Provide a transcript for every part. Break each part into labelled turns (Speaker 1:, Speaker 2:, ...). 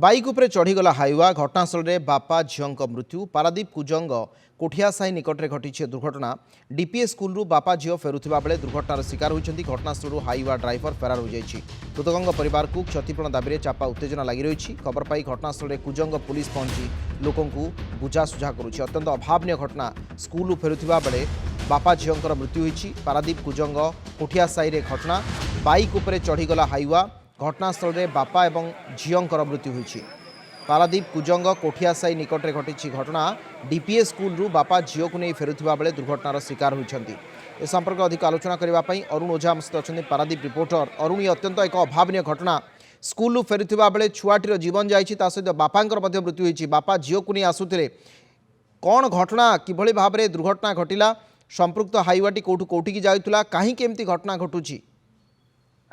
Speaker 1: Bike उपरे चढ़ीगला Hyva घटनास्थल में बापा झील मृत्यु। पारादीप कुजंग कोठियासाई निकट में घटी दुर्घटना। डीपीएस स्कूल बापा झील फेरुवा बेले दुर्घटनार शिकार होती। घटनास्थल हाइवा ड्राइवर फेरार हो जाएगी। मृतकों परिवार को क्षतिपूरण दाबी चापा उत्तेजना लगी रही। खबर पाई घटनास्थल में कुजंग पुलिस पहुंची लोकों बुझासुझा करुच्ची। अत्यंत अभावन घटना। स्कूल फेरुवा बेले बापा झील मृत्यु होती। पारादीप कुजंग कोठियासाई घटना। बाइक उपरे चढ़ीगला हाइवा घटनास्थल में बापा और झील मृत्यु होती। पारादीप कुजंग कोठियासाई निकट में घटी घटना। डीपीएस स्कूल बापा झील को नहीं फेरुवा बेले दुर्घटनार शिकार होती। ए संपर्क अधिक आलोचना करने अरुण ओझा हम सहित अच्छा पारादीप रिपोर्टर। अरुण, ये अत्यंत एक अभावन घटना। स्कूल फेरुवा बेले छुआटीर जीवन जाइए, सहित बापांकर मृत्यु होती। बापा झील को नहीं आसुले कौन घटना किभली भाव में दुर्घटना घटिला? संपृक्त हाइवाटी कौटू कौटिकी जाउथुला, कहीं केमती घटना घटुची?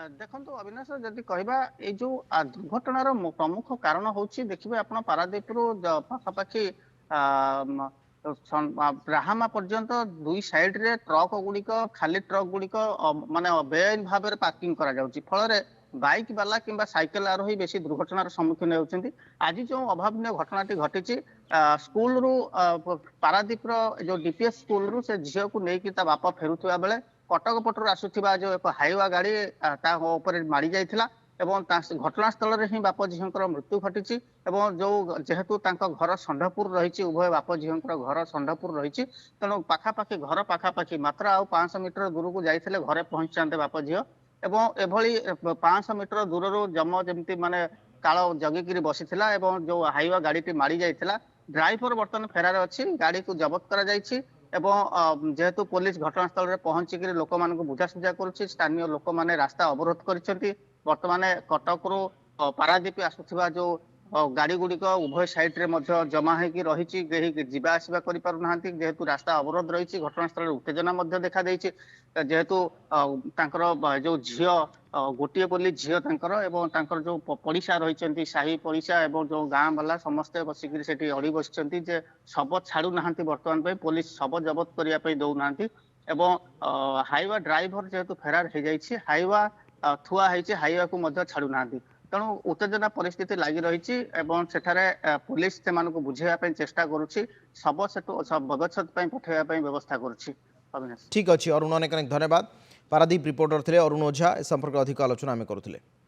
Speaker 2: देखो अविनाश जदि कहवा ये जो दुर्घटनार प्रमुख कारण हूँ देखिए आप पारादीप पाखापाखि राहामा पर्यंत दुई साइड रे ट्रक गुड़िक खाली ट्रक गुड़िक माने बेआईन भाव में पार्किंग करा फल बाइक वाला किंबा साइकेल आरोही बेसी दुर्घटनार सम्मुखीन होती। आज जो अभावन घटनाटी घटी स्कूल रु पारादीप जो डीपीएस स्कूल रु से झील को लेकिन बापा फेरुवा बेले कटक पटर आसुवा जो एक हाइवा गाड़ी माड़ी जाइथिला एवं घटनास्थल में ही बाप झील मृत्यु घटी। जो जेहेतु घर षंढपुर रही उभय बाप झील घर षंढपुर रही तेणु पाखापाखि घर पाखापाखि मात्र आउ 500 मीटर दूर को जाते घरे पहुंची जाते बाप झील। एवं एभली 500 मीटर दूर जम जमी माने काल जगिकी बसी जो हाइवा गाड़ी माड़ी जाइथिला ड्राइवर बर्तमान फेरार अच्छी। गाड़ी को जबत करा एवं जेहेतु पुलिस घटनास्थल में पहुंचिक लोक मान बुझासुझा करुच्ची। स्थानीय लोक मैंने रास्ता अवरोध कर बर्तमान कटक रु पारादीप आसुवा जो गाड़ी गुड़िक उभय साइड रे जमा होगी रही जीवा आसवा कर जेहेतु रास्ता अवरोध रही। घटनास्थल उत्तेजना देखा देती जेहेतु जो झील गोटे बोली झील एवं जो पड़िशा रही साही पड़िशा एवं जो गाँ वाला समस्ते बसिक अड़ी बस शब छाड़ू ना बर्तमान पुलिस शब जबत करने दौना एवं हाइवा ड्राइवर जेहेतु फेरार हो जाए हाइवा थुआ हाइवा को छाड़ू ना तेणु उत्तेजना परिस्थिति लगी रही पुलिस से बुझेगा चेष्टा करुच्ची शब से बगछत पठेगा व्यवस्था करुच्ची।
Speaker 1: ठीक अच्छे अरुण, अनेक अनेक धन्यवाद। पारादीप रिपोर्टर थे अरुण ओझा। ए संपर्क अधिक आलोचना आम करुले।